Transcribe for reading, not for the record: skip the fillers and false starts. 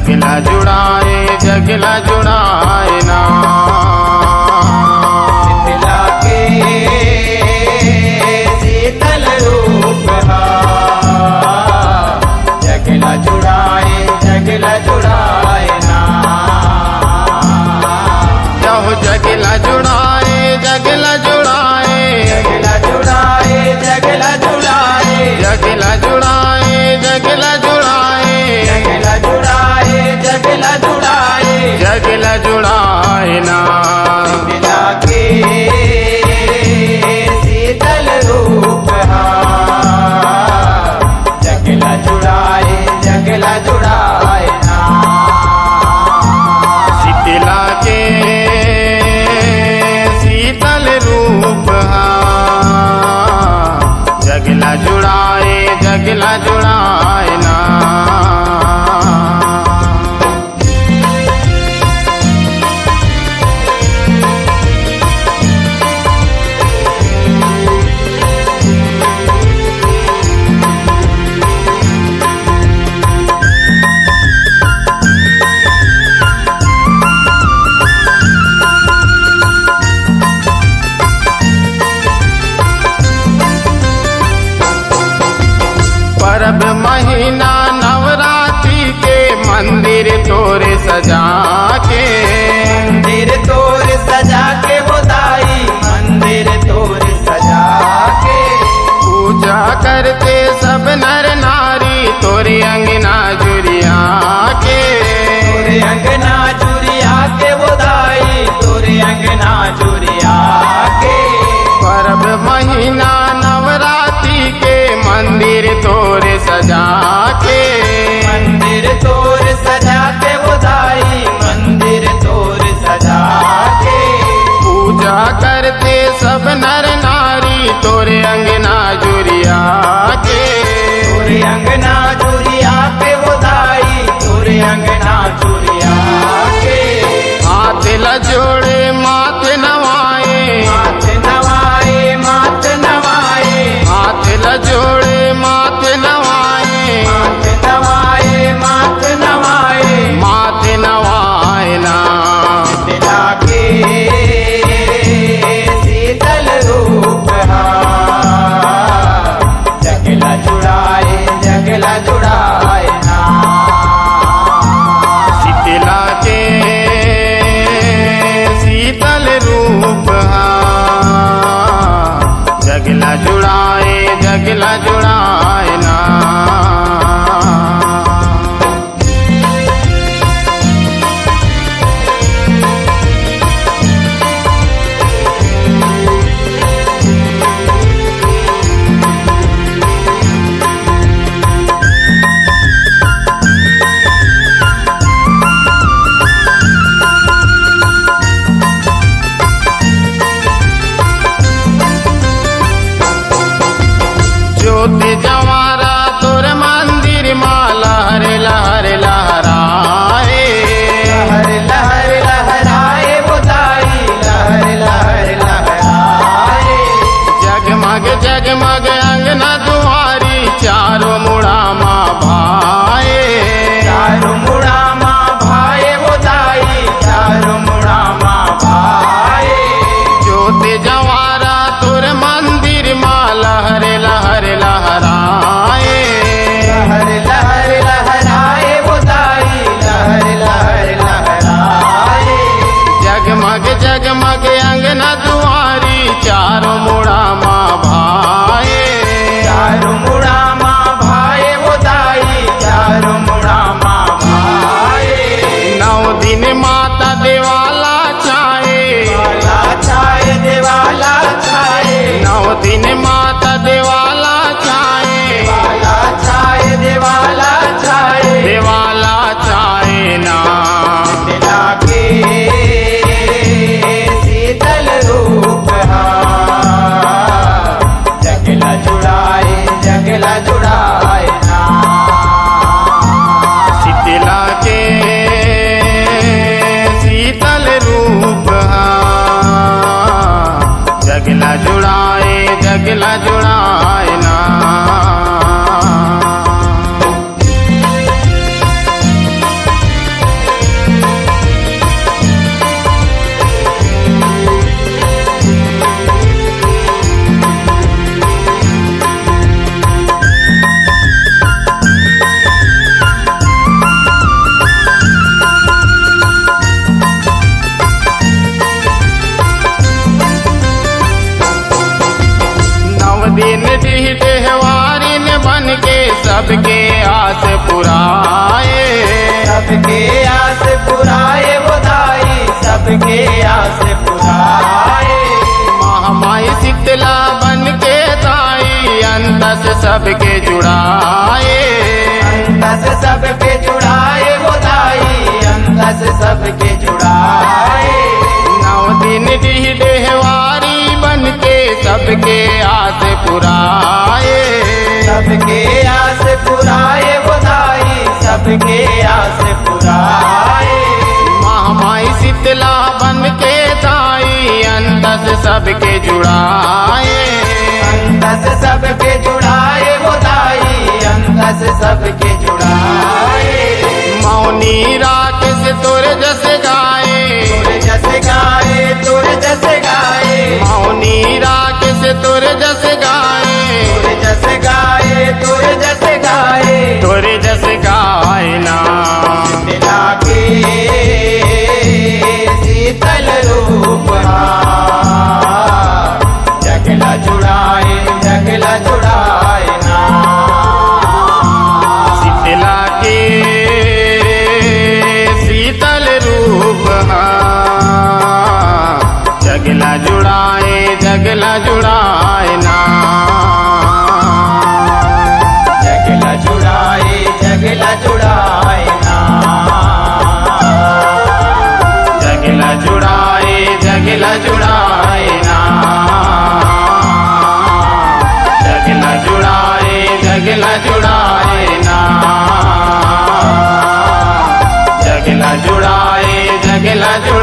जगला जुड़ाए ना। शीतला के शीतल रूप हा, जगला जुड़ाए ना। जहो जगला जुड़ाए जगला जुड़ाए जगला जुड़ाए जगला जुड़ाए जगला जुड़ाए ना। शीतला के शीतल रूप हा, जगला जुड़ाए ना। शीतला के शीतल रूप हा, जगला जुड़ाए ना। परब महीना नवरात्रि के मंदिर तोरे सजा के, मंदिर तोर सजा के बोदाई, मंदिर तोर सजा के। पूजा करते सब नर नारी तोरे अंगना जुरिया के। तोरे अंगना जुरिया के बोदाई, तोरे अंगना जुरिया के। परब महीना नवरात्रि के मंदिर तोरे सजा के, मंदिर तोर सजा के बोदाई, मंदिर तोर सजा के। पूजा करते सब नर नारी तोरे अंगना जुरिया के। तोरे अंगना जुरिया के बोदाई, तोरे अंगना जुरिया के। हाथ ल जोड़े माथ नवाए, मात नवाए मात नवाए, हाथ ल जोड़े माथ नवाए, मात नवाए मात नवाए। माथ नवाए ना। शीतला के शीतल रूप हा, जगला जुड़ाए ना। शीतला के शीतल रूप हा, जगला जुड़ाए ना। ज्योति जवारा तोर मंदिर माला लहर लहराए। लहर लहर लहराए बोदाई, लहर लहर लहराए। जगमग जगमग अंगना दुआरी चारों मुड़ा माँ भाए। चारों मुड़ा माँ भाए बोदाई, चारों मुड़ा माँ भाए। ज्योति जवारा तोर मंदिर माँ लहर लहर लहराए। लहर लहर लहराए बोदाई, लहर लहर लहराए। जगमग जगमग अंगना दुआरी चारों मुड़ा माँ भाए। चारों मुड़ा माँ भाए बोदाई, चारों मुड़ा माँ भाए। 9 दिन माता देवाला छाए, देवाला छाए, देवाला छाए। 9 दिन माता देवाला छाए, देवाला छाए, देवाला छाए। देवाला छाए ना। शीतला के शीतल रूप दिन डी देहवारिन बन के सबके आस पुराए, सबके आस पुराए बुधाई, सबके आस पुराए। महामाई शीतला बन के ताई अंत से सबके जुड़ाए, अंत से सबके जुड़ाए बुधाई, अंत से सबके जुड़ाए। 9 दिन डी देहवारी बन के सबके आस पुराए, सबके आस पुराए बुधाई, सबके आस पुराए। महामाई शीतला बन के ताई अंत से सबके जुड़ाए, अंत से सबके जुड़ाए बुधाई, अंत से सबके जुड़ाए। मौनी रात से तोरे जस गाए, तोरे जस गाए, तोरे जस गाए, मौनी रात से तोरे जस गाए, तोरे जस गाए, तोरे जस गाए। तोरे जस गाए ना शीतला के शीतल रूप जगला जुड़ाए, जगला जुड़ाए ना। शीतला के शीतल रूप जगला जुड़ाए, जगला जुड़ाए ना। जगला जुड़ाए, जगला जुड़ाए ना। जगला जुड़ाए, जगला जुड़ाए ना। जगला जुड़ाए, जगला जुड़ाए ना। जगला जुड़ाए, जगला जुड़ाए।